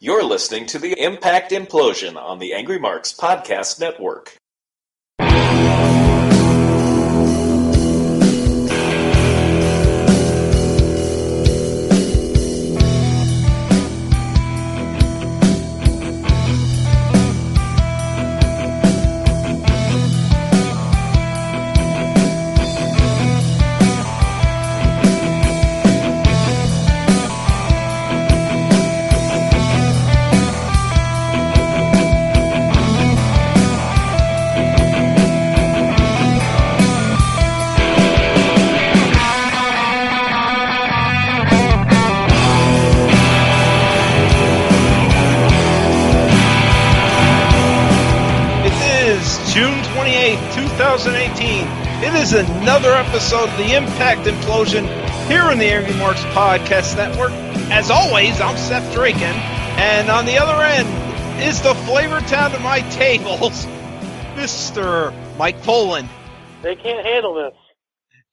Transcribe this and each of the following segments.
You're listening to the Impact Implosion on the Angry Marks Podcast Network. June 28th, 2018. It is another episode of the Impact Implosion here on the AngryMarks Podcast Network. As always, I'm Seth Draken, and on the other end is the flavor town of my tables, Mr. Mike Poland. They can't handle this.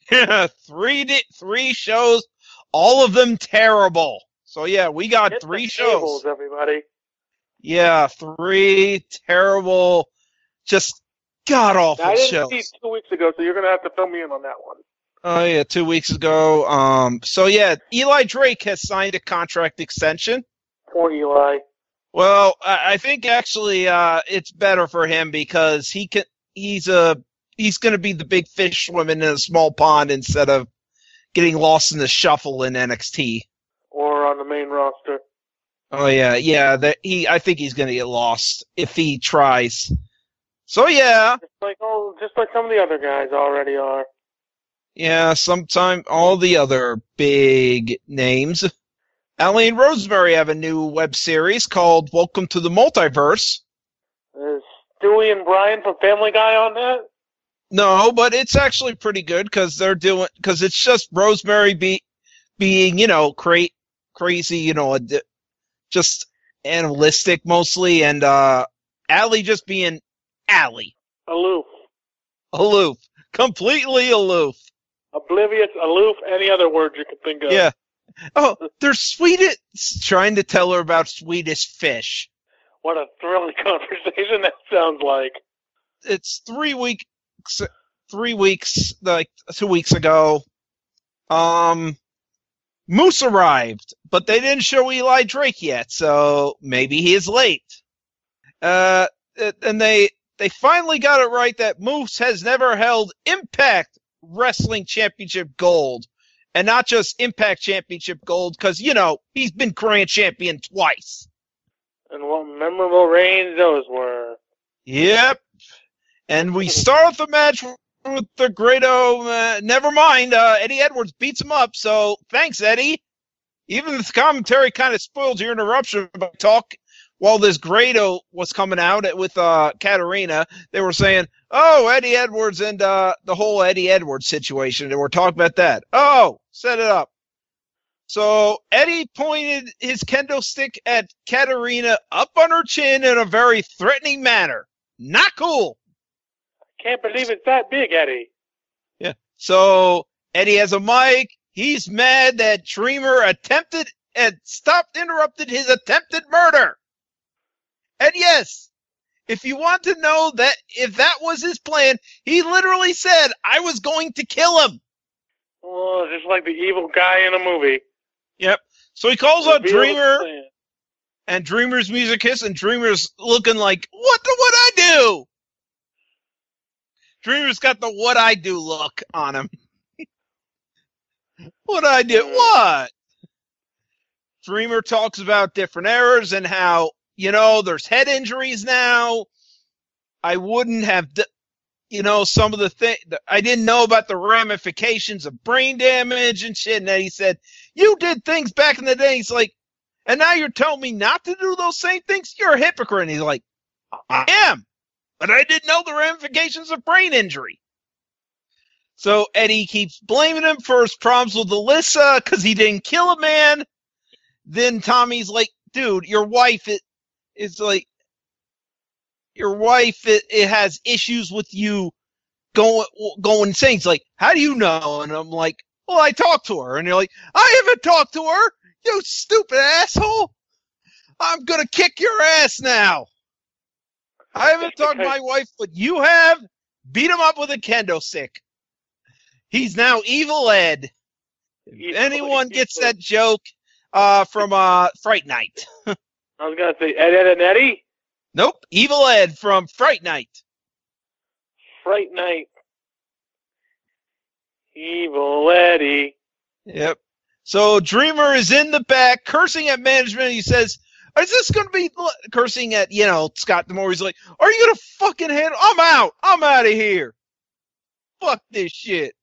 Yeah, three shows, all of them terrible. So yeah, we got Hit three the shows. Tables, everybody. Yeah, three terrible, just god-awful I didn't shows. see 2 weeks ago, so you're going to have to fill me in on that one. Oh, yeah, 2 weeks ago. So, yeah, Eli Drake has signed a contract extension. Poor Eli. Well, I think actually it's better for him because he's going to be the big fish swimming in a small pond instead of getting lost in the shuffle in NXT. Or on the main roster. Oh, yeah. I think he's going to get lost if he tries. So, yeah. Just like some of the other guys already are. Yeah, sometime all the other big names. Allie and Rosemary have a new web series called Welcome to the Multiverse. Is Stewie and Brian from Family Guy on that? No, but it's actually pretty good because it's just Rosemary being, crazy, just animalistic mostly, and Allie just being Allie. Aloof. Completely aloof. Oblivious, aloof, any other word you can think of. Yeah. Oh, they're trying to tell her about Swedish fish. What a thrilling conversation that sounds like. It's 3 weeks, like 2 weeks ago. Moose arrived, but they didn't show Eli Drake yet, so maybe he is late. And they finally got it right that Moose has never held Impact Wrestling Championship Gold. And not just Impact Championship Gold, because, he's been Grand Champion twice. And what memorable reigns those were. Yep. And we start the match with the Grado. Never mind, Eddie Edwards beats him up, so thanks, Eddie. Even the commentary kind of spoiled your interruption by talk. While this Grado was coming out with Katarina, they were saying, oh, Eddie Edwards and the whole Eddie Edwards situation. And we're talking about that. Oh, set it up. So Eddie pointed his kendo stick at Katarina up on her chin in a very threatening manner. Not cool. Can't believe it's that big, Eddie. Yeah. So Eddie has a mic. He's mad that Dreamer interrupted his attempted murder. And yes, if you want to know that if that was his plan, he literally said, I was going to kill him. Oh, just like the evil guy in a movie. Yep. So he calls out Dreamer, and Dreamer's music hits, and Dreamer's looking like, what I do? Dreamer's got the what I do look on him. What I did? What? Dreamer talks about different errors and how, there's head injuries now. I wouldn't have, some of the things, I didn't know about the ramifications of brain damage and shit. And then he said, you did things back in the day. He's like, and now you're telling me not to do those same things? You're a hypocrite. And he's like, I am, but I didn't know the ramifications of brain injury. So Eddie keeps blaming him for his problems with Alyssa because he didn't kill a man. Then Tommy's like, dude, your wife it has issues with you going insane. It's like, how do you know? And I'm like, well, I talked to her. And you're like, I haven't talked to her, you stupid asshole. I'm going to kick your ass now. I haven't talked to my wife, but you have. Beat him up with a kendo stick. He's now Evil Ed. If anyone gets that joke from Fright Night. I was going to say Ed, Ed, and Eddie? Nope. Evil Ed from Fright Night. Fright Night. Evil Eddie. Yep. So Dreamer is in the back cursing at management. He says, is this going to be cursing at, Scott D'Amore? He's like, are you going to fucking handle? I'm out. I'm out of here. Fuck this shit.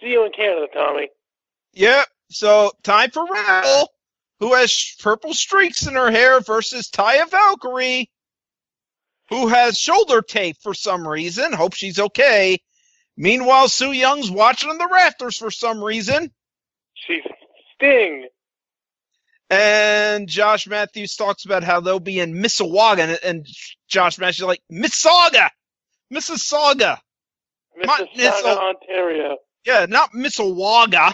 See you in Canada, Tommy. Yep. So time for Rebel, who has purple streaks in her hair, versus Taya Valkyrie, who has shoulder tape for some reason. Hope she's okay. Meanwhile, Su Young's watching on the rafters for some reason. She's Sting. And Josh Matthews talks about how they'll be in Mississauga, and Josh Matthews is like, Mississauga! Mississauga, Ontario. Yeah, not Mississauga.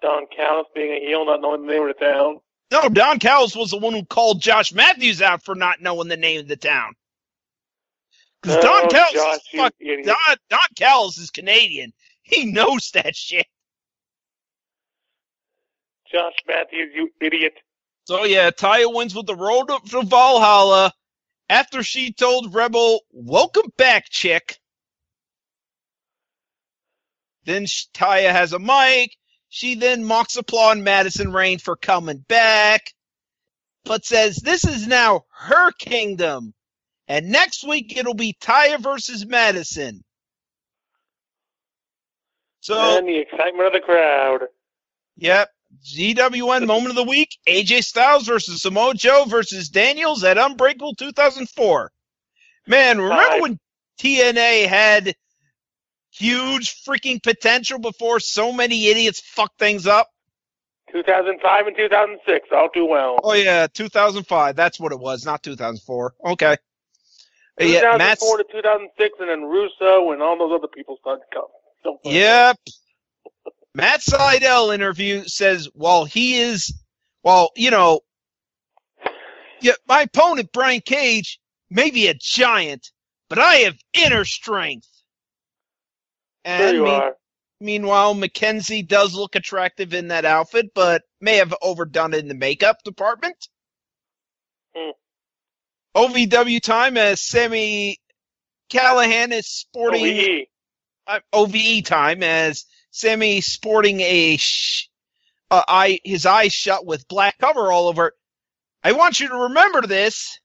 Don Callis being a heel, not knowing the name of the town. No, Don Callis was the one who called Josh Matthews out for not knowing the name of the town. Because Don Callis is Canadian. He knows that shit. Josh Matthews, you idiot. So yeah, Taya wins with the road to Valhalla after she told Rebel, welcome back, chick. Then Taya has a mic. She then mocks Applaud Madison Rayne for coming back, but says this is now her kingdom. And next week it'll be Taya versus Madison. So, and the excitement of the crowd. Yep. GWN Moment of the Week, AJ Styles versus Samoa Joe versus Daniels at Unbreakable 2004. Man, remember when TNA had huge freaking potential before so many idiots fucked things up? 2005 and 2006, all too well. Oh, yeah, 2005. That's what it was, not 2004. Okay. 2004 to 2006, and then Russo and all those other people started to come. Yep. Matt Sydal interview says, my opponent, Brian Cage, may be a giant, but I have inner strength. And meanwhile, Mackenzie does look attractive in that outfit, but may have overdone it in the makeup department. OVW time as Sami Callihan is sporting OVE time as Sami sporting his eyes shut with black cover all over. I want you to remember this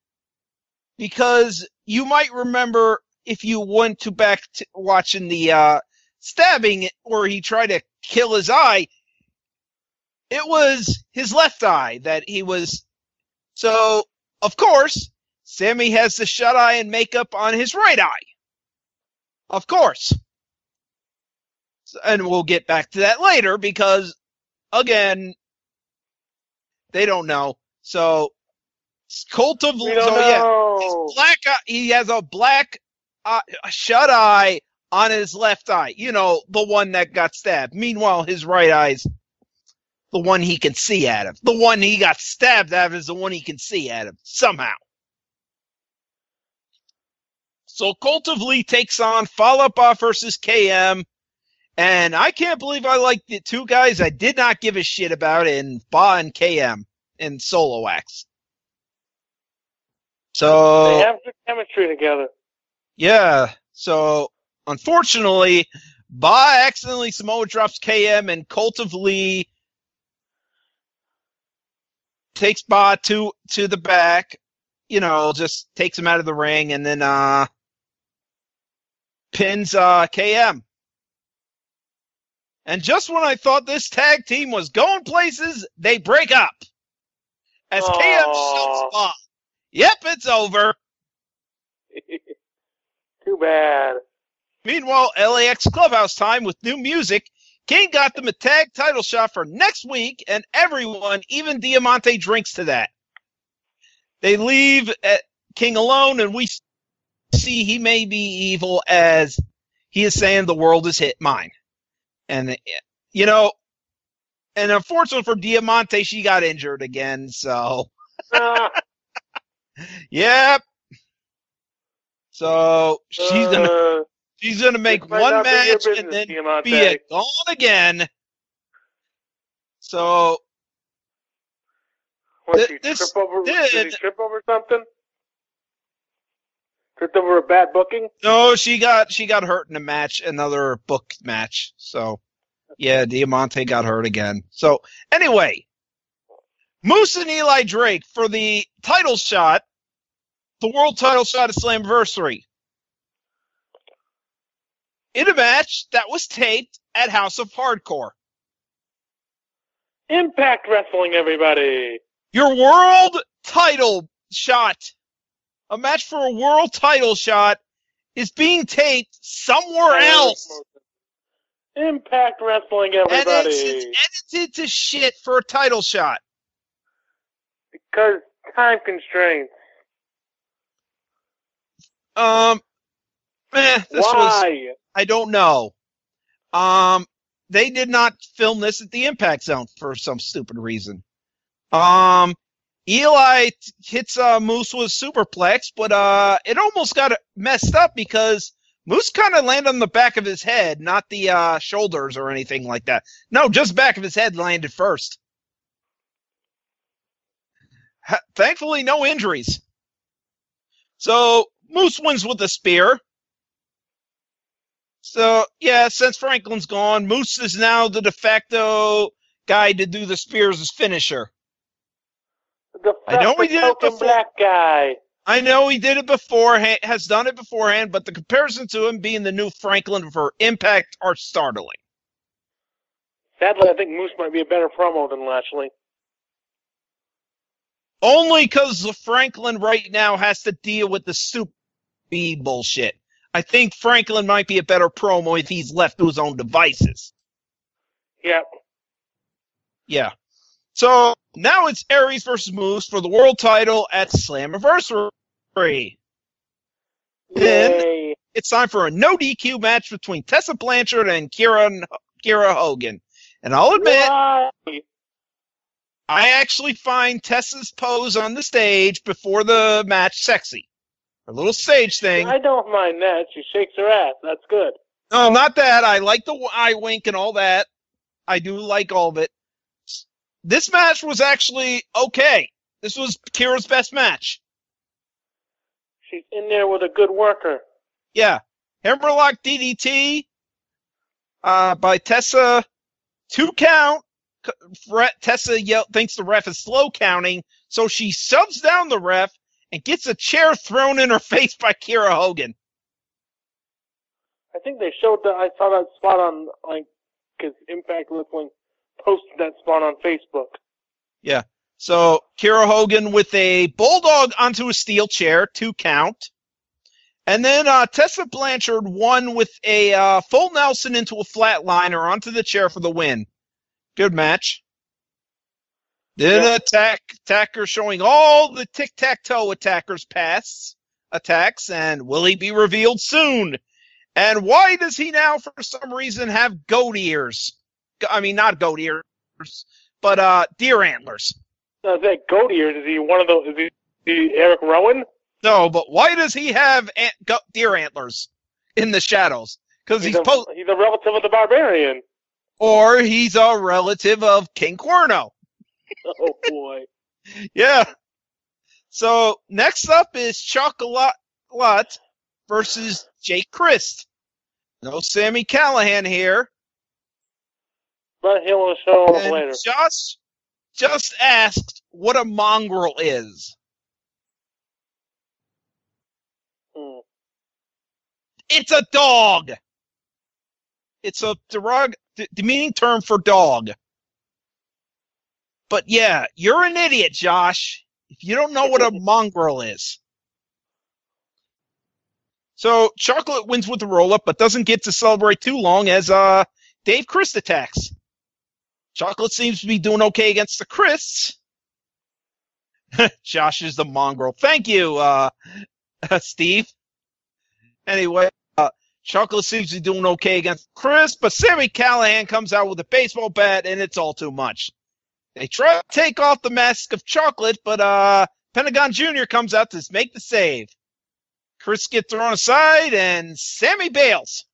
because you might remember if you went back to watching the stabbing where he tried to kill his eye. It was his left eye that he was. So, of course, Sami has the shut eye and makeup on his right eye. Of course. And we'll get back to that later because, again, they don't know. So, Cult of we don't know. He has a black shut eye on his left eye. You know, the one that got stabbed. Meanwhile, his right eye's the one he can see out of. The one he got stabbed out of is the one he can see out of, somehow. So, Cult of Lee takes on Fall Out versus KM. And I can't believe I like the two guys I did not give a shit about in Ba and KM in solo acts. So they have good chemistry together. Yeah. So unfortunately, Ba accidentally Samoa drops KM, and Cult of Lee takes Ba to the back. Just takes him out of the ring, and then pins KM. And just when I thought this tag team was going places, they break up. As KM shouts Ba. Yep, it's over. Too bad. Meanwhile, LAX Clubhouse time with new music. King got them a tag title shot for next week, and everyone, even Diamante, drinks to that. They leave King alone, and we see he may be evil as he is saying the world is mine. And, And unfortunately for Diamante, she got injured again, so. Yep. So she's gonna make one match and then Diamante. be gone again. So what, did he trip over something? Tripped over a bad booking? No, she got hurt in a match, another booked match. So yeah, Diamante got hurt again. So anyway, Moose and Eli Drake for the title shot, the world title shot at Slammiversary. In a match that was taped at House of Hardcore. Impact Wrestling, everybody. Your world title shot, a match for a world title shot, is being taped somewhere else. Impact Wrestling, everybody. And it's edited to shit for a title shot. Because time constraints. Why? I don't know. They did not film this at the Impact Zone for some stupid reason. Eli hits Moose with a superplex, but it almost got messed up because Moose kind of landed on the back of his head, not the shoulders or anything like that. No, just back of his head landed first. Thankfully, no injuries. So Moose wins with a spear. So, yeah, since Franklin's gone, Moose is now the de facto guy to do the spears as finisher. I know he did it before. Black guy. I know he did it beforehand, has done it beforehand, but the comparison to him being the new Franklin for Impact are startling. Sadly, I think Moose might be a better promo than Lashley. Only because Franklin right now has to deal with the stupid bullshit. I think Franklin might be a better promo if he's left to his own devices. Yeah. Yeah. So now it's Aries versus Moose for the world title at Slammiversary. Then it's time for a no DQ match between Tessa Blanchard and Kiera Hogan. And I'll admit, I actually find Tessa's pose on the stage before the match sexy. Her little stage thing. I don't mind that. She shakes her ass. That's good. No, not that. I like the eye wink and all that. I do like all of it. This match was actually okay. This was Kira's best match. She's in there with a good worker. Yeah. Hammerlock DDT by Tessa. 2 count. Tessa thinks the ref is slow counting, so she shoves down the ref and gets a chair thrown in her face by Kiera Hogan. I think they showed that. I saw that spot on, because Impact Wrestling posted that spot on Facebook. Yeah. So Kiera Hogan with a bulldog onto a steel chair, 2 count. And then Tessa Blanchard won with a full Nelson into a flatliner onto the chair for the win. Good match. Then attacker showing all the tic-tac-toe attackers' past attacks, and will he be revealed soon? And why does he now, for some reason, have goat ears? I mean, not goat ears, but deer antlers. No, that goat ears, is he one of those? Is he Eric Rowan? No, but why does he have deer antlers in the shadows? Because he's a relative of the Barbarian. Or he's a relative of King Cuerno. Oh, boy. Yeah. So, next up is Chocolate versus Jake Christ. No Sammy Callahan here. But he'll show him later. Josh just asked what a mongrel is. It's a dog. It's a demeaning term for dog. But yeah, you're an idiot, Josh, if you don't know what a mongrel is. So Chocolate wins with the roll-up, but doesn't get to celebrate too long as Dave Christ attacks. Chocolate seems to be doing okay against the Christs. Josh is the mongrel. Thank you, Steve. Anyway, Chocolate seems to be doing okay against Chris, but Sami Callihan comes out with a baseball bat, and it's all too much. They try to take off the mask of Chocolate, but Pentagon Jr. comes out to make the save. Chris gets thrown aside, and Sami bails.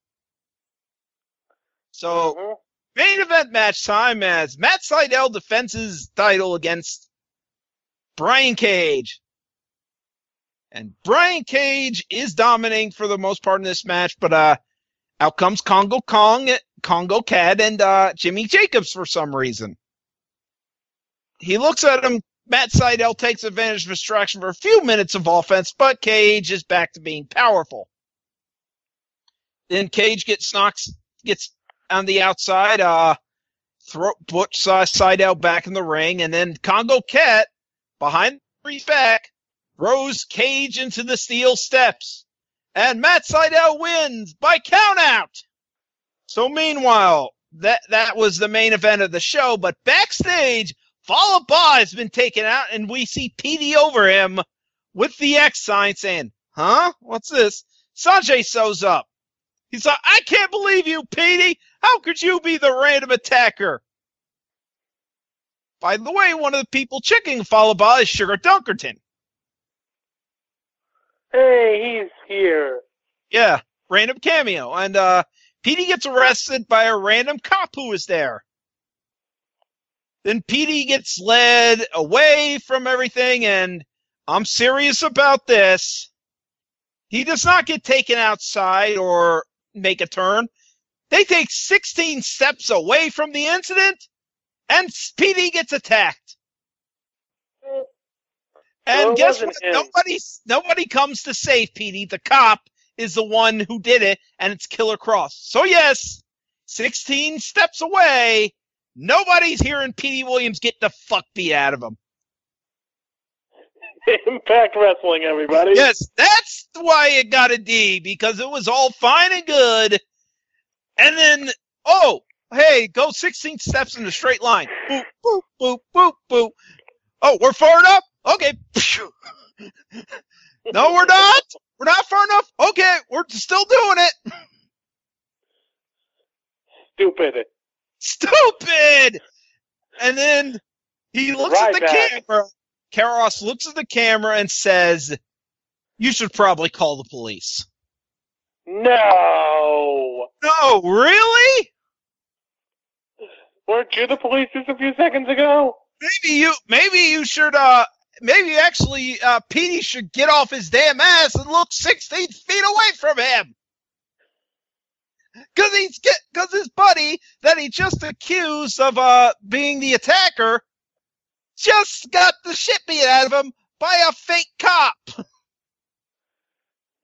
So, main event match time as Matt Sydal defends his title against Brian Cage. And Brian Cage is dominating for the most part in this match, but out comes Congo Cat, and Jimmy Jacobs for some reason. He looks at him. Matt Sydal takes advantage of distraction for a few minutes of offense, but Cage is back to being powerful. Then Cage gets on the outside, puts Sydal back in the ring, and then Congo Cat, behind the back, throws Cage into the steel steps. And Matt Sydal wins by countout. So meanwhile, that was the main event of the show, but backstage, Fallah Bahh has been taken out, and we see Petey over him with the X sign saying, huh? What's this? Sanjay shows up. He's like, I can't believe you, Petey. How could you be the random attacker? By the way, one of the people checking Fallah Bahh is Sugar Dunkerton. Hey, he's here. Yeah, random cameo. And Petey gets arrested by a random cop who is there. Then Petey gets led away from everything, and I'm serious about this. He does not get taken outside or make a turn. They take 16 steps away from the incident, and Petey gets attacked. And well, guess what? Nobody comes to save Petey. The cop is the one who did it, and it's Killer Cross. So yes, 16 steps away. Nobody's hearing Petey Williams get the fuck beat out of him. Impact Wrestling, everybody. Yes, that's why it got a D, because it was all fine and good. And then, oh, hey, go 16 steps in a straight line. Boop, boop, boop, boop, boop. Oh, we're far enough? Okay. No, we're not. We're not far enough. Okay, we're still doing it. Stupid! And then he looks at the camera. Karros looks at the camera and says, you should probably call the police. No! No, really? Weren't you the police just a few seconds ago? Maybe you should, maybe actually, Petey should get off his damn ass and look 16 feet away from him. Cause his buddy that he just accused of, being the attacker just got the shit beat out of him by a fake cop.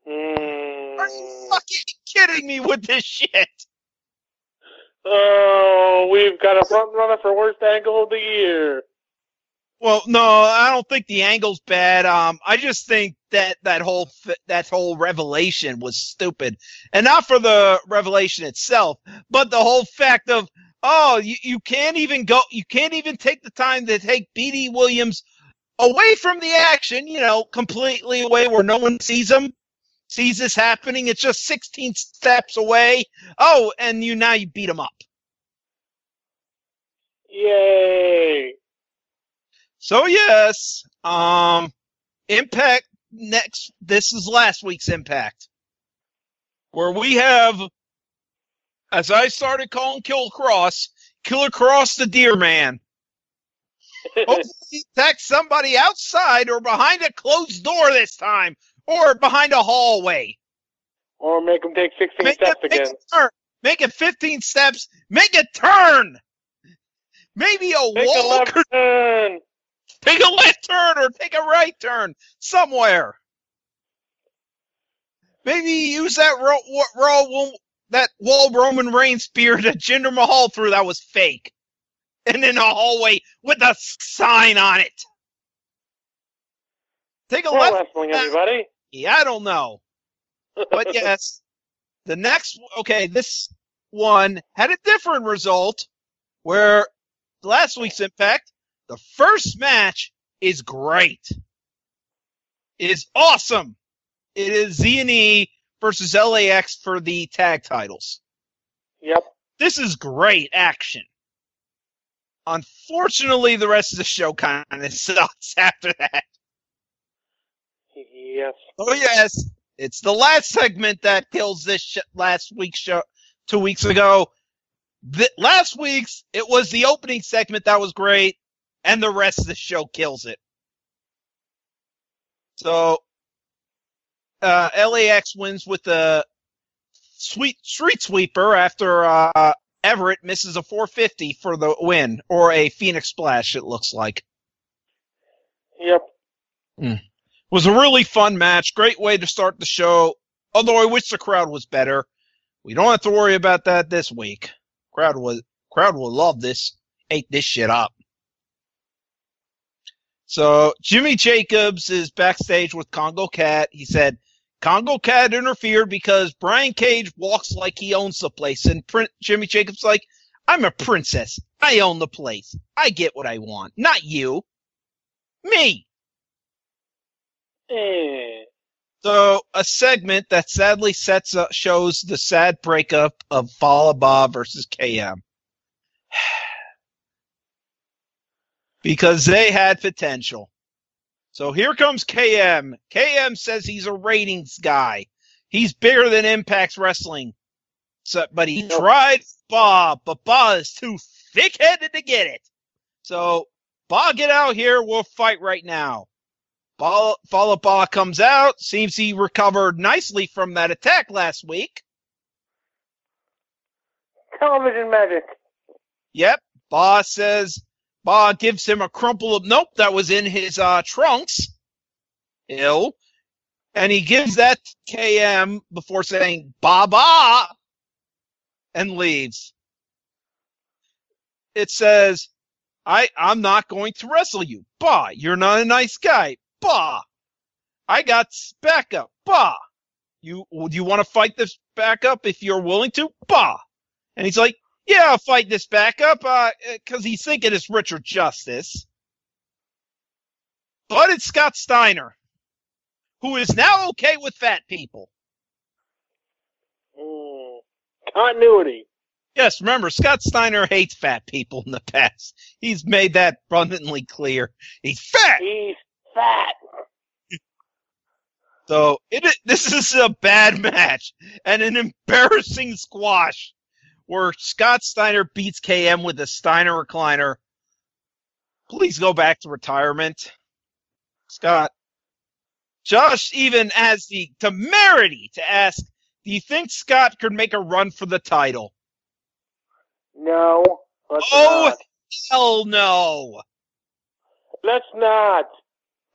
Are you fucking kidding me with this shit? Oh, we've got a front runner for worst angle of the year. Well, no, I don't think the angle's bad. I just think that whole revelation was stupid, and not for the revelation itself, but the whole fact of, oh, you can't even take the time to take Petey Williams away from the action, completely away where no one sees this happening. It's just 16 steps away. Oh, and now you beat him up. Yay. So yes, Impact next. This is last week's Impact, where we have, as I started calling Killer Cross the Deer Man. Hopefully he attacks somebody outside or behind a closed door this time, or behind a hallway. Or make him take 16 steps again. Make it 15 steps. Make a turn. Maybe a left turn. Take a left turn or take a right turn somewhere. Maybe use that wall Roman Reigns spear that Jinder Mahal threw that was fake. And in a hallway with a sign on it. Take a left. Wrestling, everybody. Yeah, I don't know. But yes, this one had a different result, where last week's Impact, the first match is great. It is awesome. It is Z&E versus LAX for the tag titles. Yep. This is great action. Unfortunately, the rest of the show kind of sucks after that. Yes. Oh, yes. It's the last segment that kills this last week's show 2 weeks ago. Last week's, it was the opening segment that was great, and the rest of the show kills it. So, LAX wins with a street sweeper after Everett misses a 450 for the win, or a Phoenix Splash, it looks like. Yep. It was a really fun match. Great way to start the show. Although I wish the crowd was better. We don't have to worry about that this week. Crowd will love this. Ate this shit up. So Jimmy Jacobs is backstage with Congo Cat. He said Congo Cat interfered because Brian Cage walks like he owns the place. And Jimmy Jacobs like, I'm a princess. I own the place. I get what I want. Not you. Me. So a segment that sadly shows the sad breakup of Falaba versus KM. Because they had potential. So here comes KM. KM says he's a ratings guy. He's bigger than Impact Wrestling. But he tried Bob, but Bob is too thick-headed to get it. So, Bob, get out here. We'll fight right now. Falaba comes out. Seems he recovered nicely from that attack last week. Television magic. Yep. Bob gives him a crumple of nope that was in his trunks. Ew. And he gives that to KM before saying, Baba, and leaves. It says, I'm not going to wrestle you. Bah, you're not a nice guy. Bah, I got backup. Bah, do you want to fight this backup if you're willing to? Bah. And he's like, yeah, I'll fight this backup, because he's thinking it's Richard Justice. But it's Scott Steiner, who is now okay with fat people. Continuity. Yes, remember, Scott Steiner hates fat people in the past. He's made that abundantly clear. He's fat! He's fat. So, this is a bad match, and an embarrassing squash, where Scott Steiner beats KM with a Steiner recliner. Please go back to retirement. Scott. Josh even has the temerity to ask, do you think Scott could make a run for the title? No. Let's Oh, not. hell no. Let's not.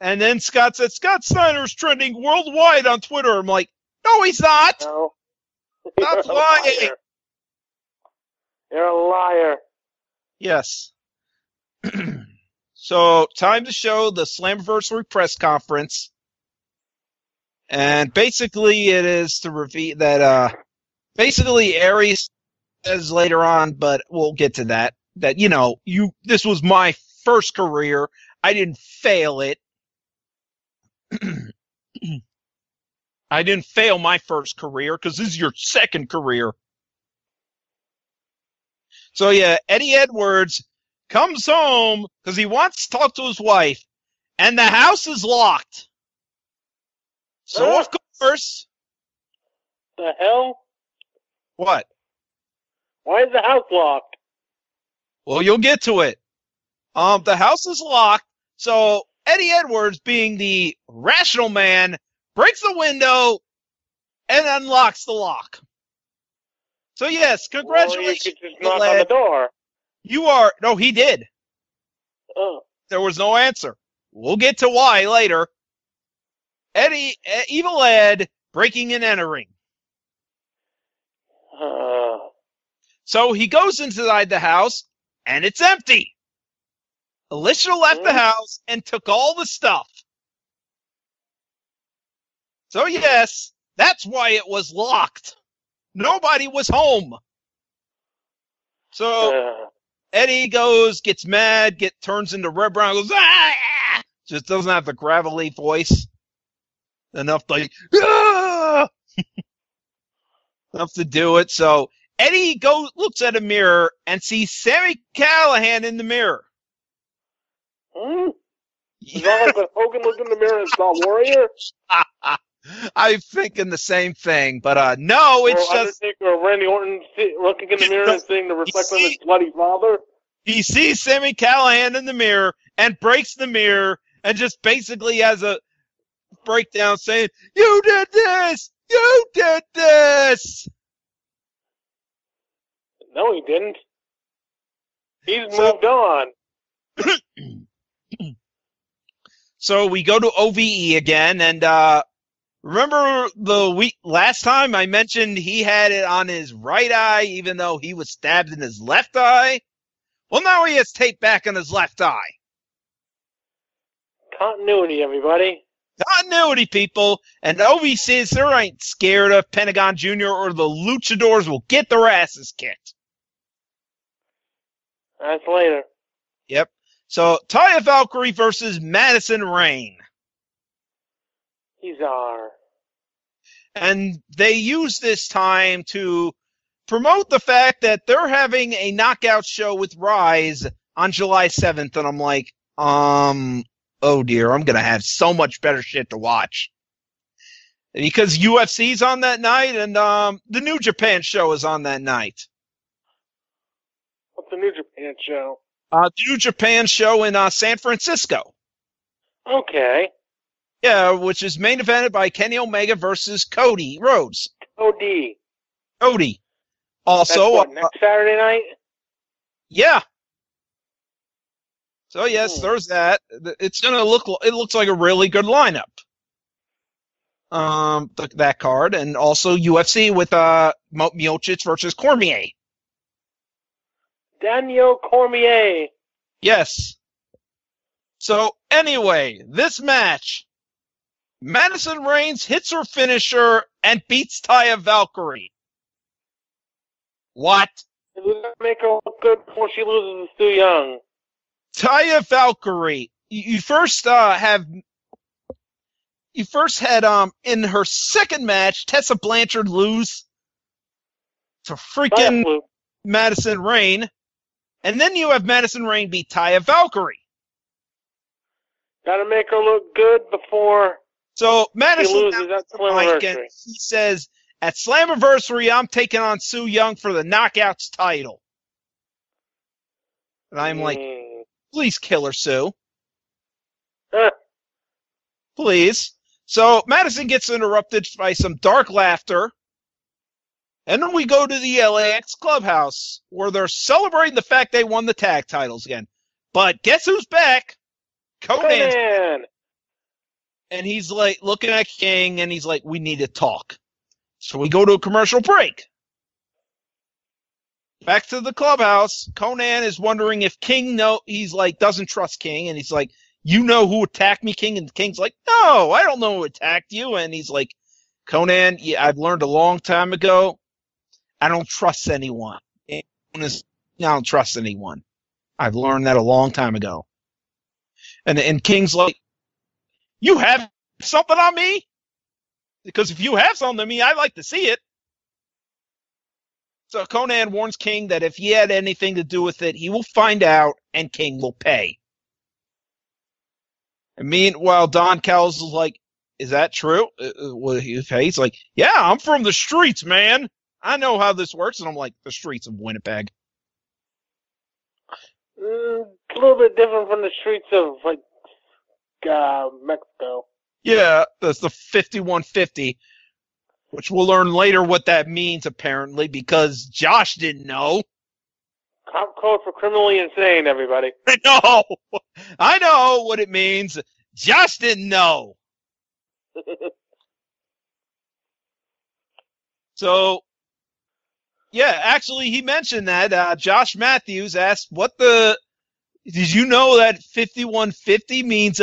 And then Scott said, Scott Steiner's trending worldwide on Twitter. I'm like, no, he's not. No. Stop lying. You're a liar. Yes. So, time to show the Slammiversary press conference. And basically, it is to reveal that, basically, Aries says later on, but we'll get to that, that, this was my first career. I didn't fail it. I didn't fail my first career, because this is your second career. So, yeah, Eddie Edwards comes home because he wants to talk to his wife, and the house is locked. So, of course... The hell? What? Why is the house locked? Well, you'll get to it. The house is locked, so Eddie Edwards, being the rational man, breaks the window and unlocks the lock. So, yes, congratulations. Well, you could just knock on the door. No, he did. Oh. There was no answer. We'll get to why later. Evil Ed, breaking and entering. So he goes inside the house, and it's empty. Alicia left the house and took all the stuff. So, yes, that's why it was locked. Nobody was home. So, Eddie gets mad, turns into Red Brown, goes, ah! Just doesn't have the gravelly voice. Enough like, ah! enough to do it. So Eddie looks at a mirror and sees Sami Callihan in the mirror. Is that like when Hogan looked in the mirror and saw Warrior? I'm thinking the same thing, but no, it's or just Undertaker or Randy Orton looking in the mirror and seeing the reflection of his bloody father. He sees Sami Callihan in the mirror and breaks the mirror and just basically has a breakdown saying, "You did this! You did this!" No, he didn't. He's moved on. So we go to OVE again, and remember last time I mentioned he had it on his right eye, even though he was stabbed in his left eye? Well, now he has tape back on his left eye. Continuity, everybody. Continuity, people. And OVE says they ain't scared of Pentagon Jr. or the Luchadors will get their asses kicked. That's later. Yep. So, Taya Valkyrie versus Madison Rayne. Bizarre. And they use this time to promote the fact that they're having a knockout show with Rise on July 7th. And I'm like, oh dear, I'm going to have so much better shit to watch. Because UFC's on that night and the New Japan show is on that night. What's the New Japan show? The New Japan show in San Francisco. Okay. Yeah, which is main evented by Kenny Omega versus Cody Rhodes. Cody. Also, that's what, next Saturday night? Yeah. So yes, there's that. It's gonna it looks like a really good lineup. That card, and also UFC with Miocic versus Cormier. Daniel Cormier. Yes. So anyway, this match, Madison Rayne hits her finisher and beats Taya Valkyrie. What? Does that make her look good before she loses to Stu Young? Taya Valkyrie. You first had in her second match Tessa Blanchard lose to freaking Madison Rayne, and then you have Madison Rayne beat Taya Valkyrie. Gotta make her look good before so Madison she loses at Slammiversary. He says, at Slammiversary, I'm taking on Su Yung for the Knockouts title. And I'm like, please kill her, Sue. Please. So Madison gets interrupted by some dark laughter. And then we go to the LAX clubhouse where they're celebrating the fact they won the tag titles again. But guess who's back? Conan. And he's like looking at King and he's like, we need to talk. So we go to a commercial break. Back to the clubhouse. Conan is wondering if King he's like, doesn't trust King. And he's like, you know who attacked me, King? And King's like, no, I don't know who attacked you. And he's like, Conan, yeah, I've learned a long time ago. I don't trust anyone. I don't trust anyone. I've learned that a long time ago. And King's like, you have something on me? Because if you have something on me, I'd like to see it. So Conan warns King that if he had anything to do with it, he will find out and King will pay. And meanwhile, Don Callis is like, is that true? Will he pay? He's like, yeah, I'm from the streets, man. I know how this works. And I'm like, the streets of Winnipeg. A little bit different from the streets of, like, Mexico. Yeah, that's the 5150, which we'll learn later what that means, apparently, because Josh didn't know. Cop code for criminally insane, everybody. I know what it means. Josh didn't know. So, yeah, actually, he mentioned that. Josh Matthews asked, did you know that 5150 means,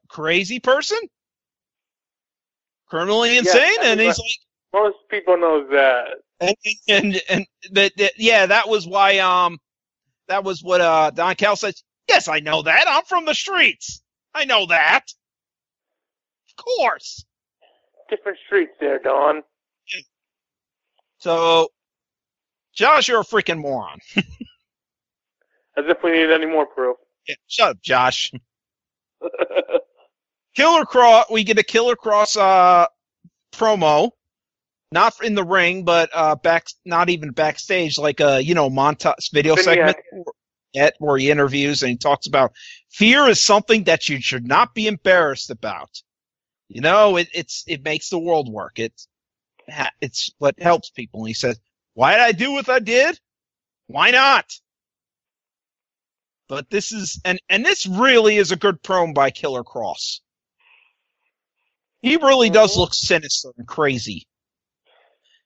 crazy person? Criminally insane? Yeah, and he's like, most people know that. And that was why, that was what, Don Cal said. Yes, I know that. I'm from the streets. I know that. Of course. different streets there, Don. So, Josh, you're a freaking moron. As if we needed any more proof. Yeah, shut up, Josh. Killer Cross, we get a Killer Cross promo, not in the ring, but not even backstage, like a montage video segment where he interviews and he talks about fear is something that you should not be embarrassed about. It makes the world work. It's what helps people. And he says, "Why did I do what I did? Why not?" But this is and this really is a good promo by Killer Cross. He really does look sinister and crazy.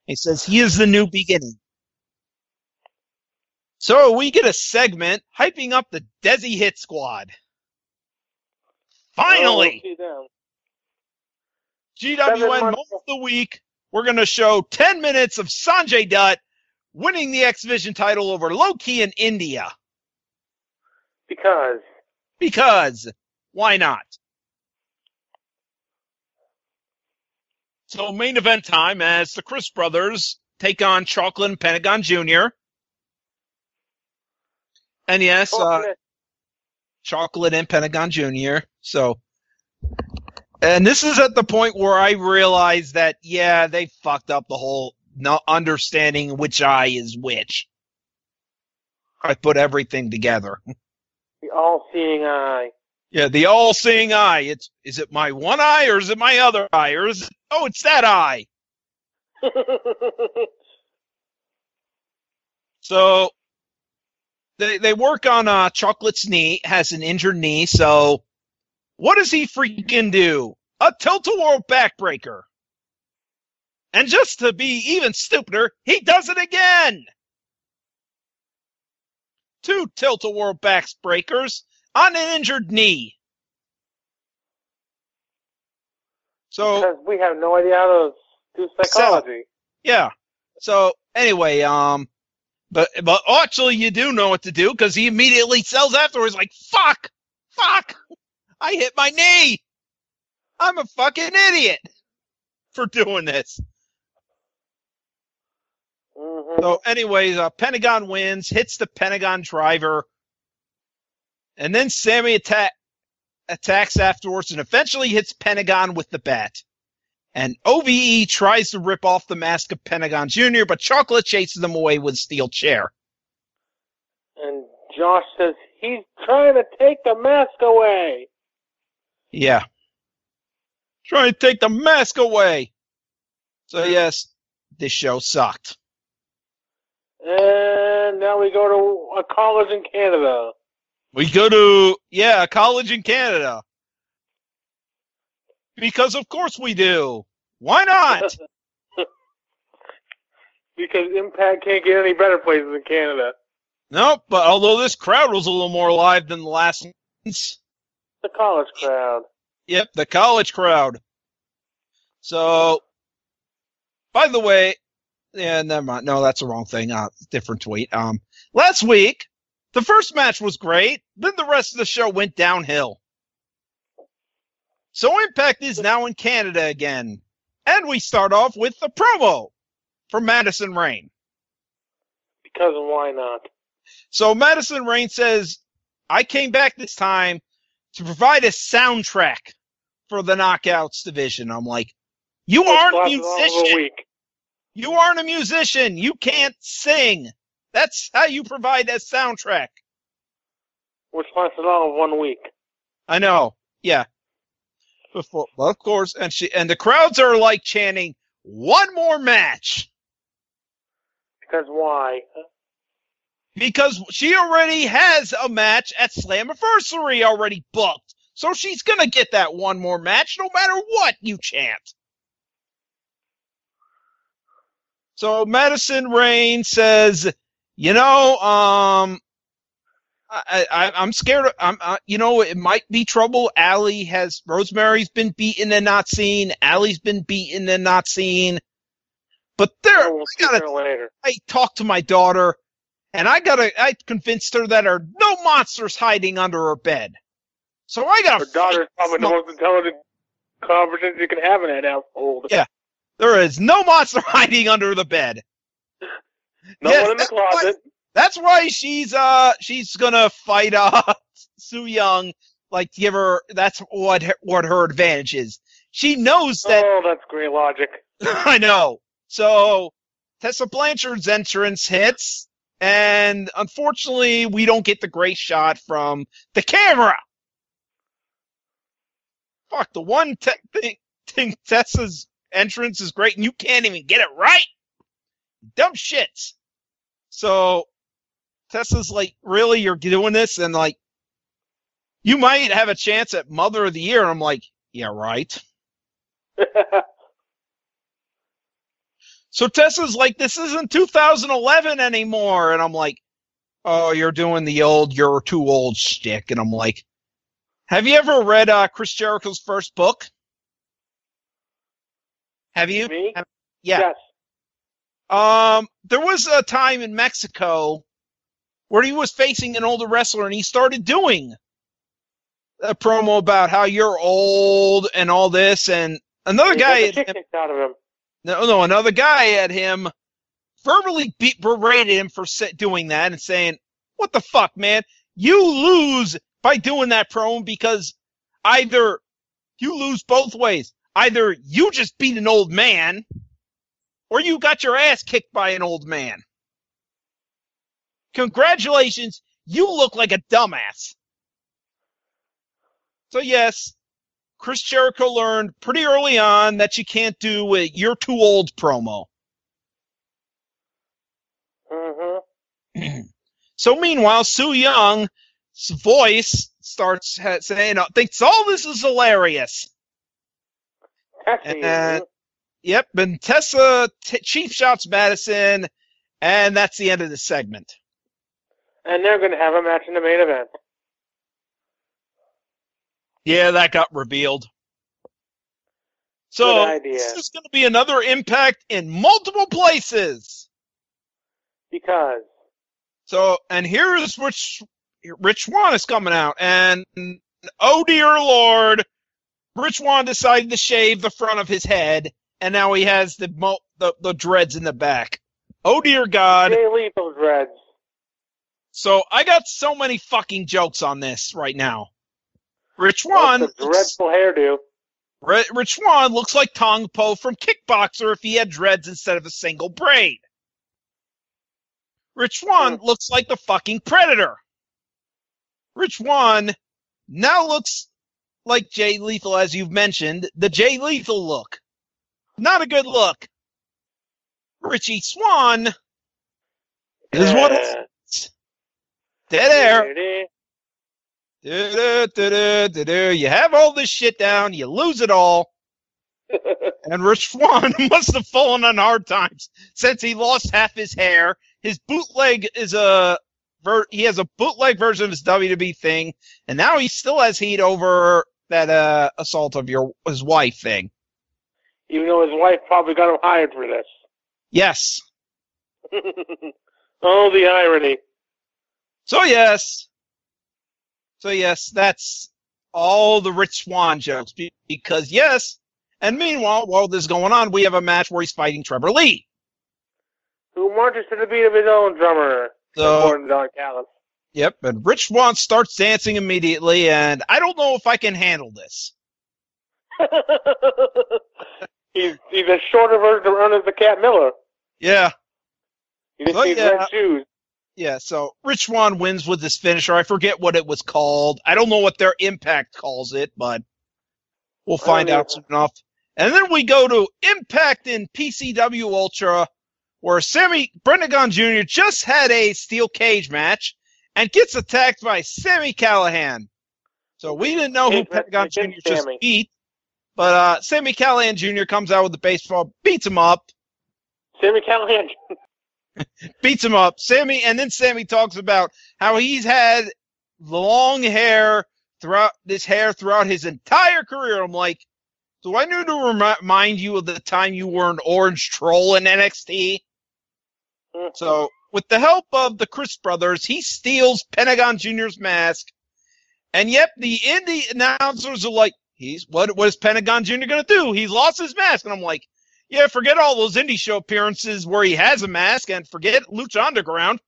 He says he is the new beginning. So we get a segment hyping up the Desi Hit Squad. Finally! GWN Moment of the Week. We're going to show 10 minutes of Sanjay Dutt winning the X Division title over Low-Ki in India. Because. Why not? So main event time as the Chris brothers take on Chocolate and Pentagon Jr. And yes, Chocolate and Pentagon Jr. And this is at the point where I realized that, yeah, they fucked up the whole not understanding which eye is which. I put everything together. The all-seeing eye. Yeah, the all-seeing eye. Is it my one eye or is it my other eye? Or is it, it's that eye. So they work on Chocolate's knee, has an injured knee, so what does he freaking do? A tilt-a-whirl backbreaker. And just to be even stupider, he does it again! 2 tilt-a-whirl backbreakers on an injured knee. So because we have no idea how to do psychology. Yeah. So anyway, but actually you do know what to do because he immediately sells afterwards like, fuck, I hit my knee. I'm a fucking idiot for doing this. Mm-hmm. So anyways, Pentagon wins, hits the Pentagon driver, and then Sammy attacks afterwards and eventually hits Pentagon with the bat. And OVE tries to rip off the mask of Pentagon Jr., but Chocolate chases them away with a steel chair. And Josh says, he's trying to take the mask away. Yeah. Trying to take the mask away. So yes, this show sucked. And now we go to a college in Canada. We go to, a college in Canada. Because of course we do. Why not? Because Impact can't get any better places in Canada. Nope, but although this crowd was a little more alive than the last ones. The college crowd. Yep, the college crowd. So, by the way, never mind. No, that's the wrong thing. Different tweet. Last week, the first match was great. Then the rest of the show went downhill. So Impact is now in Canada again. And we start off with the promo from Madison Rayne. Because why not? So Madison Rayne says, I came back this time to provide a soundtrack for the Knockouts division. I'm like, you aren't a musician. You aren't a musician. You can't sing. That's how you provide a soundtrack. Which lasted all of 1 week. I know. Yeah. Well, of course, and the crowds are like chanting, one more match. Because why? Because she already has a match at Slammiversary already booked. So she's gonna get that one more match no matter what you chant. So Madison Rayne says, I'm scared. It might be trouble. Rosemary's been beaten and not seen. Allie's been beaten and not seen. But I talked to my daughter, and I convinced her that there are no monsters hiding under her bed. So I got. Her daughter's probably the most intelligent conversations you can have in that household. Yeah. There is no monster hiding under the bed. No one in the closet. That's why she's gonna fight Su Yung, like give her. That's what her advantage is. She knows that. Oh, that's great logic. I know. So Tessa Blanchard's entrance hits, and unfortunately, we don't get the great shot from the camera. Fuck, the one thing Tessa's entrance is great, and you can't even get it right. Dumb shits. So Tessa's like, really, you're doing this? And like, you might have a chance at Mother of the Year. And I'm like, yeah, right. So Tessa's like, this isn't 2011 anymore. And I'm like, oh, you're doing the old, you're too old shtick. And I'm like, have you ever read Chris Jericho's first book? Have you? Me? Yeah. Yes. There was a time in Mexico where he was facing an older wrestler, and he started doing a promo about how you're old and all this, and another guy had him, out of him. Another guy had him verbally berated him for doing that and saying, "What the fuck, man? You lose by doing that promo because either you lose both ways. Either you just beat an old man, or you got your ass kicked by an old man. Congratulations, you look like a dumbass." So yes, Chris Jericho learned pretty early on that you can't do a "you're too old" promo. Mm-hmm. So meanwhile, Su Young's voice starts saying, thinks all this is hilarious. And, yep, and Tessa cheap shots Madison, and that's the end of the segment. And they're going to have a match in the main event. Yeah, that got revealed. So this is going to be another Impact in multiple places. Because. So, and here's Rich Swann is coming out, and oh dear Lord, Rich Swann decided to shave the front of his head, and now he has the dreads in the back. Oh dear God. Jay Lethal dreads. So I got so many fucking jokes on this right now. Rich Swann. That's a dreadful hairdo. Rich Swann looks like Tong Po from Kickboxer if he had dreads instead of a single braid. Rich Swann looks like the fucking Predator. Rich Swann now looks like Jay Lethal, as you've mentioned, the Jay Lethal look. Not a good look. Richie Swann is what it's. Dead air. You have all this shit down, you lose it all. And Rich Swann must have fallen on hard times since he lost half his hair. His bootleg is he has a bootleg version of his WWE thing, and now he still has heat over that assault of his wife thing. Even though his wife probably got him hired for this. Yes. Oh, the irony. So yes, that's all the Rich Swann jokes. Because yes, and meanwhile, while this is going on, we have a match where he's fighting Trevor Lee, who marches to the beat of his own drummer, according to Don Callis. Yep, and Rich Swann starts dancing immediately, and I don't know if I can handle this. He's a shorter version of Ernest the Cat Miller. Yeah. He just needs red shoes. Yeah, so Rich Swann wins with this finisher. I forget what it was called. I don't know what their Impact calls it, but we'll find out soon enough. And then we go to Impact in PCW Ultra, where Brendan Gunn Jr. just had a steel cage match and gets attacked by Sami Callihan. So we didn't know who Pentagon Jr. just beat, but Sami Callihan Jr. comes out with the baseball, beats him up. Sami Callihan beats him up. And then Sami talks about how he's had long hair throughout his entire career. I'm like, do I need to remind you of the time you were an orange troll in NXT? So, with the help of the Chris brothers, he steals Pentagon Jr.'s mask. And yep, the indie announcers are like, what is Pentagon Jr. going to do? He's lost his mask. And I'm like, yeah, forget all those indie show appearances where he has a mask, and forget Lucha Underground,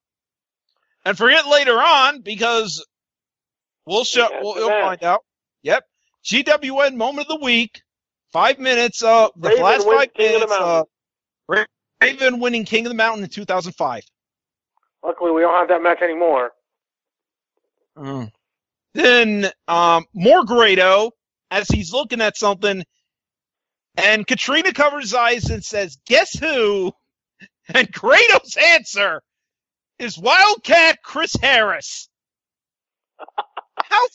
and forget later on, because we'll find out. Yep. GWN Moment of the Week, 5 minutes, the last 5 minutes, Raven winning King of the Mountain in 2005. Luckily, we don't have that match anymore. Then, more Grado, as he's looking at something, and Katrina covers his eyes and says, "Guess who?" And Grado's answer is Wildcat Chris Harris. How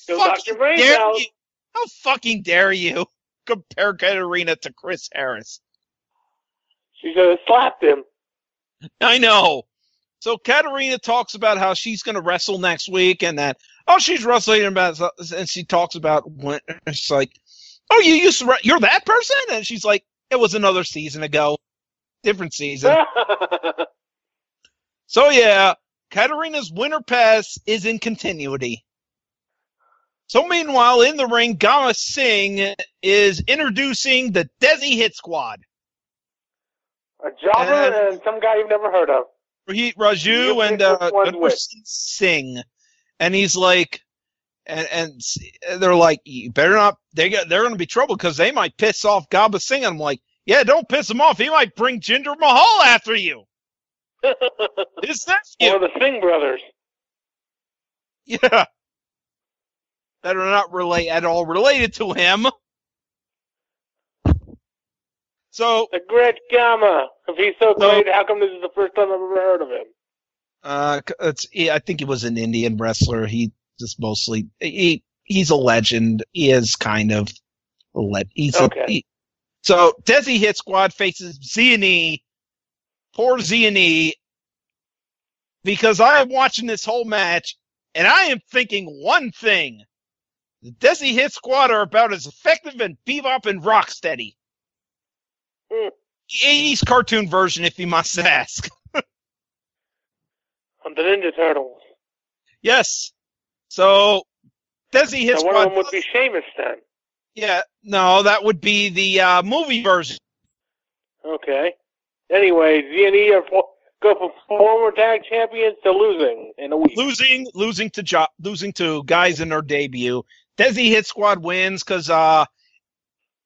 fucking dare you compare Katarina to Chris Harris? She should have slapped him. I know. So Katarina talks about how she's going to wrestle next week, and that she's wrestling about, and she talks about when she's like, "Oh, you're that person?" And she's like, "It was another season ago, different season." So yeah, Katarina's winter pass is in continuity. So meanwhile, in the ring, Gama Singh is introducing the Desi Hit Squad. A jobber and some guy you've never heard of. Raju and Gunderson Singh. And he's like, and they're like, you better not, they're going to be trouble because they might piss off Gaba Singh. And I'm like, yeah, don't piss him off. He might bring Jinder Mahal after you. His nephew. Or the Singh brothers. Yeah. That are not at all related to him. So the great Gama. If he's so great, how come this is the first time I've ever heard of him? I think he was an Indian wrestler. He just mostly he's a legend. He is kind of a legend. So Desi Hit Squad faces Ziani. Poor Ziani. Because I am watching this whole match, and I am thinking one thing. The Desi Hit Squad are about as effective in Bebop and Rocksteady. The 80s cartoon version, if you must ask. On the Ninja Turtles. Yes. So, Desi Hit Squad. One of them would be Sheamus then. Yeah, no, that would be the movie version. Okay. Anyway, Z&E go from former tag champions to losing in a week. Losing to guys in their debut. Desi Hit Squad wins because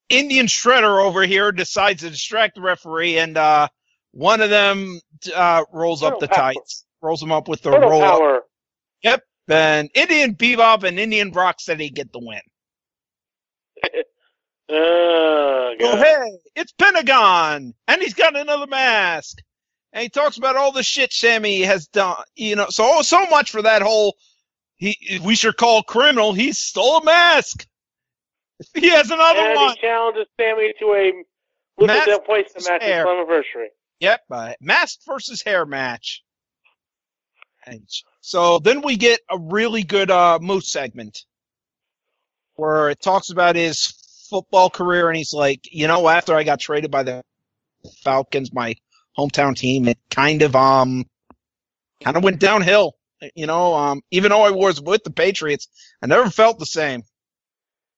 Indian Shredder over here decides to distract the referee, and one of them rolls up the tights. Rolls them up with the roll power. Yep. And Indian Bebop and Indian Rocksteady get the win. Hey, it's Pentagon, and he's got another mask. And he talks about all the shit Sammy has done. So much for that whole, we should call criminal. He stole a mask. He has another one. And he challenges Sammy to a Lucasdale Place match at Slammiversary. Yep, mask versus hair match. And so then we get a really good Moose segment where it talks about his football career, and he's like, after I got traded by the Falcons, my hometown team, it kind of went downhill. Even though I was with the Patriots, I never felt the same.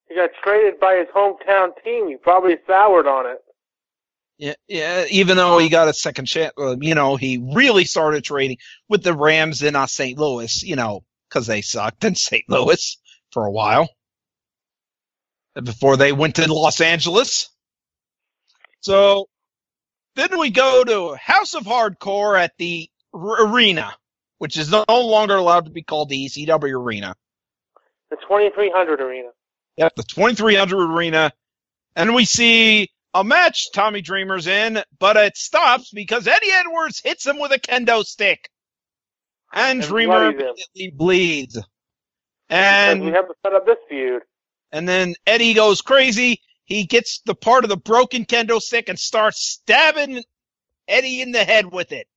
He got traded by his hometown team. He probably soured on it. Yeah. Even though he got a second chance, he really started trading with the Rams in St. Louis, because they sucked in St. Louis for a while before they went to Los Angeles. So then we go to House of Hardcore at the arena, which is no longer allowed to be called the ECW Arena. The 2300 Arena. Yep, the 2300 Arena. And we see a match Tommy Dreamer's in, but it stops because Eddie Edwards hits him with a kendo stick. And Dreamer immediately bleeds. And we have to set up this feud. And then Eddie goes crazy. He gets the part of the broken kendo stick and starts stabbing Eddie in the head with it.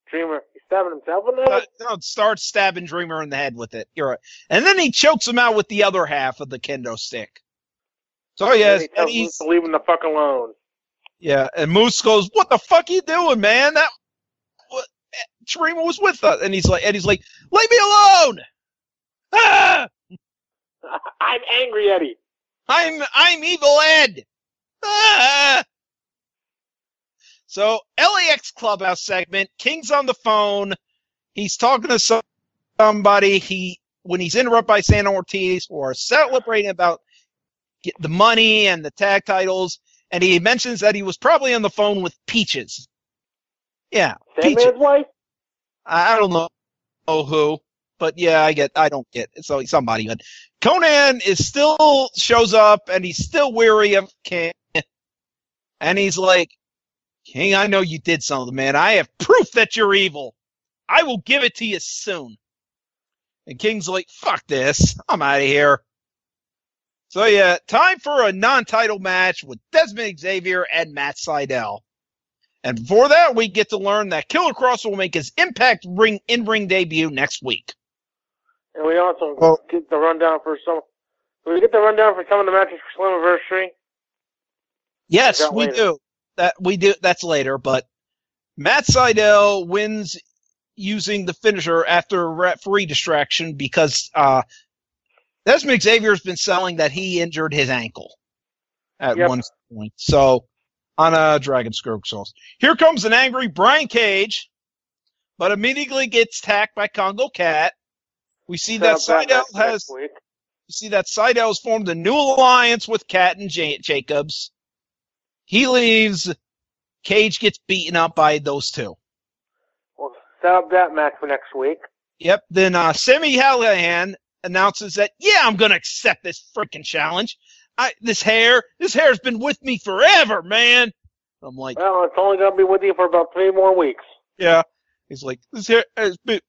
Dreamer, he's stabbing himself in the head? No, starts stabbing Dreamer in the head with it. You're right. And then he chokes him out with the other half of the kendo stick. So yes, Eddie's to leave him the fuck alone. Yeah, and Moose goes, "What the fuck are you doing, man? Dreamer was with us." And Eddie's like, "Leave me alone!" Ah! I'm angry, Eddie. I'm Evil Ed. Ah! So LAX Clubhouse segment. King's on the phone. He's talking to somebody. When he's interrupted by Santa Ortiz, or celebrating about the money and the tag titles, and he mentions that he was probably on the phone with Peaches. Yeah, Peaches. Wife? I don't know who, but yeah, I don't get it. So somebody. But Conan still shows up, and he's still weary of King. And he's like, King, I know you did something, man. I have proof that you're evil. I will give it to you soon. And King's like, fuck this. I'm out of here. So yeah, time for a non-title match with Desmond Xavier and Matt Sydal. And before that, we get to learn that Killer Kross will make his Impact in-ring debut next week. And we also get the rundown for some. Do we get the rundown for some of the matches for Slammiversary? Yes, we do. That's later, but Matt Sydal wins using the finisher after a referee distraction because Desmond Xavier's been selling that he injured his ankle at one point. So on a Dragon Stroke sauce. Here comes an angry Brian Cage, but immediately gets attacked by Congo Cat. We see that Sydal has formed a new alliance with Cat and Jacobs. He leaves. Cage gets beaten up by those two. We'll set up that match for next week. Yep. Then Sami Callihan announces that, I'm going to accept this freaking challenge. This hair's been with me forever, man. I'm like, well, it's only going to be with you for about 3 more weeks. Yeah. He's like, this hair has been.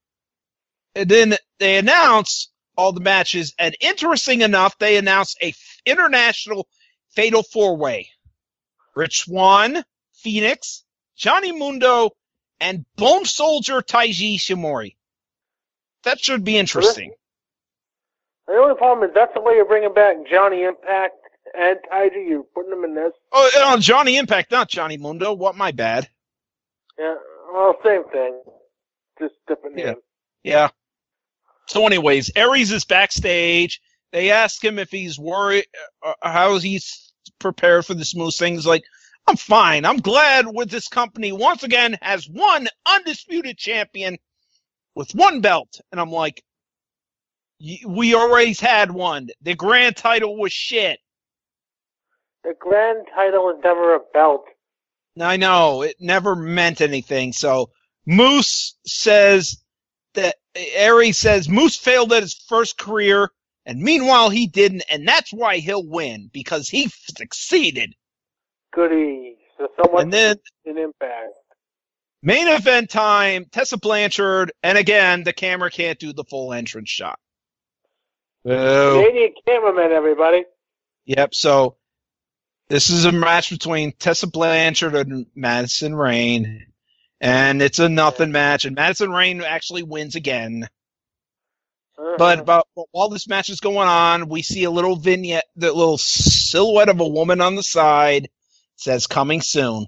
And then they announce all the matches, and interesting enough, they announce a international fatal 4-way. Rich Swann, Phoenix, Johnny Mundo, and Bone Soldier Taiji Shimori. That should be interesting. The only problem is that's the way you're bringing back Johnny Impact and Taiji. You're putting them in this. Oh, Johnny Impact, not Johnny Mundo. What? My bad. Yeah, well, same thing. Just different name. Yeah. So anyways, Aries is backstage. They ask him if he's worried, how he's prepared for this Moose thing. He's like, I'm fine. I'm glad with this company once again has one undisputed champion with one belt. And I'm like, we always had one. The grand title was shit. The grand title is never a belt. I know. It never meant anything. So Moose says that Aries says Moose failed at his first career, and meanwhile he didn't, and that's why he'll win, because he succeeded. Goody. So someone and then an Impact. Main event time, Tessa Blanchard, and again, the camera can't do the full entrance shot. Canadian cameraman, everybody. Yep, so this is a match between Tessa Blanchard and Madison Rayne, and it's a nothing match, and Madison Rayne actually wins again. But while this match is going on, we see a little vignette, the little silhouette of a woman on the side. It says coming soon.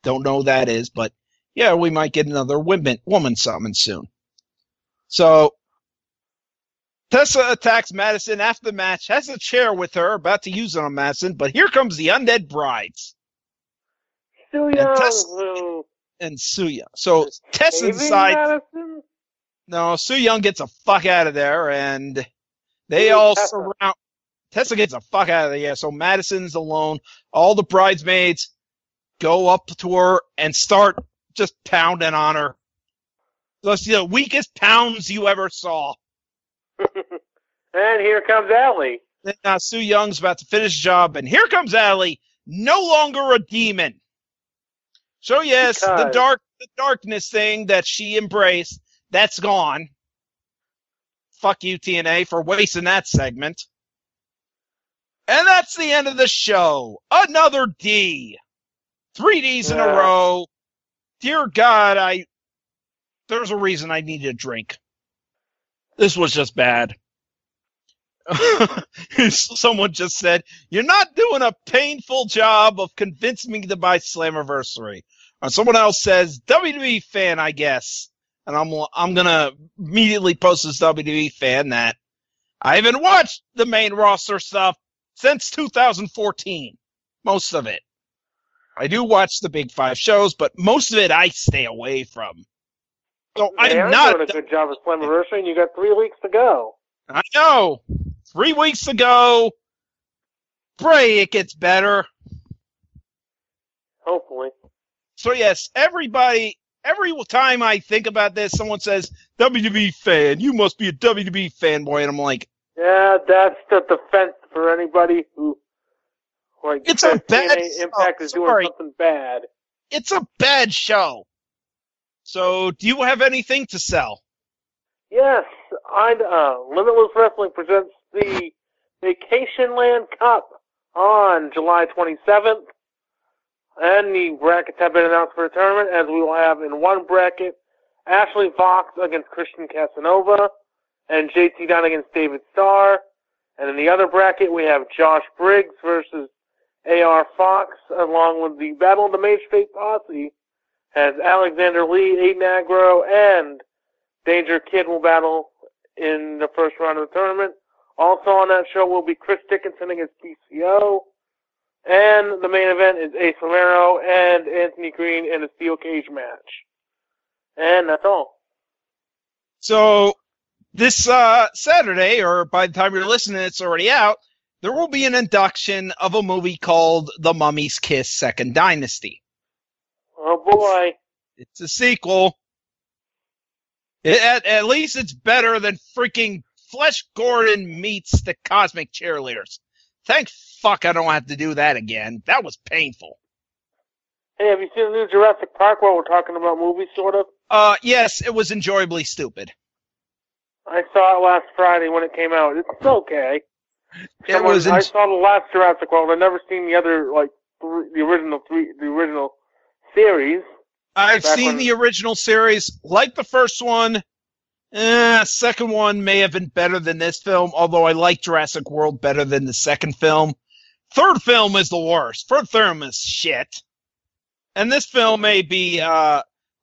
Don't know who that is, but yeah, we might get another woman summoned soon. So Tessa attacks Madison after the match, has a chair with her, about to use it on Madison, but here comes the Undead Brides. Su Young. So Tessa decides. No, Su Young gets the fuck out of there, and they all surround. Tessa gets the fuck out of there. Yeah, so Madison's alone. All the bridesmaids go up to her and start just pounding on her. That's the weakest pounds you ever saw. And here comes Allie. Then Su Young's about to finish the job, and here comes Allie, no longer a demon. So yes, the darkness thing that she embraced, that's gone. Fuck you, TNA, for wasting that segment. And that's the end of the show. Another D. 3 Ds in a row. Dear God, there's a reason I need a drink. This was just bad. Someone just said, you're not doing a painful job of convincing me to buy Slammiversary. Or someone else says, WWE fan, I guess. And I'm going to immediately post this WWE fan that I haven't watched the main roster stuff since 2014. Most of it. I do watch the big 5 shows, but most of it I stay away from. So I'm not doing a good job of Slammiversary, and you got 3 weeks to go. I know. 3 weeks to go. Pray it gets better. Hopefully. So yes, every time I think about this, someone says, WWE fan, you must be a WWE fanboy. And I'm like, yeah, that's the defense for anybody who, like, it's a bad Impact is doing something bad. It's a bad show. So, do you have anything to sell? Yes, Limitless Wrestling presents the Vacation Land Cup on July 27th. And the brackets have been announced for the tournament, as we will have in one bracket Ashley Fox against Christian Casanova, and JT Dunn against David Starr. And in the other bracket, we have Josh Briggs versus AR Fox, along with the Battle of the Mage Fate Posse, as Alexander Lee, Aiden Agro, and Danger Kid will battle in the first round of the tournament. Also on that show will be Chris Dickinson against PCO. And the main event is Ace Romero and Anthony Green in a steel cage match. And that's all. So, this Saturday, or by the time you're listening, it's already out, there will be an induction of a movie called The Mummy's Kiss Second Dynasty. Oh boy. It's a sequel. At least it's better than freaking Flesh Gordon meets the Cosmic Cheerleaders. Thank fuck I don't have to do that again. That was painful. Hey, have you seen the new Jurassic Park while we're talking about movies, sort of? Yes, it was enjoyably stupid. I saw it last Friday when it came out. It's okay. I saw the last Jurassic World. I've never seen the other, like, the original series. I've seen the original series. Like the first one, second one may have been better than this film, although I like Jurassic World better than the second film. Third film is the worst. Third film is shit. And this film may be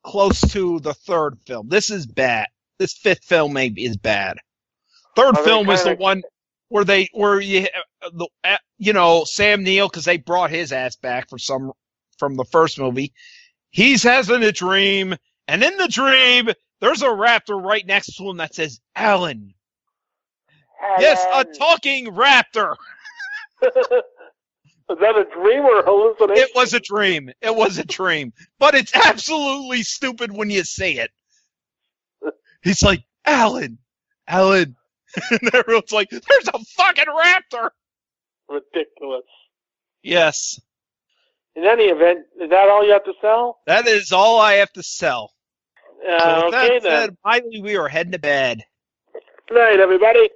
close to the third film. This is bad. This fifth film is bad. Third film is the one where Sam Neill, because they brought his ass back from the first movie. He's having a dream, and in the dream, there's a raptor right next to him that says, Alan. Yes, a talking raptor. Was that a dream or a hallucination? It was a dream. It was a dream. But it's absolutely stupid when you say it. He's like, Alan. And everyone's like, there's a fucking raptor. Ridiculous. Yes. In any event, is that all you have to sell? That is all I have to sell. So okay, then. Finally, we are heading to bed. Good night, everybody.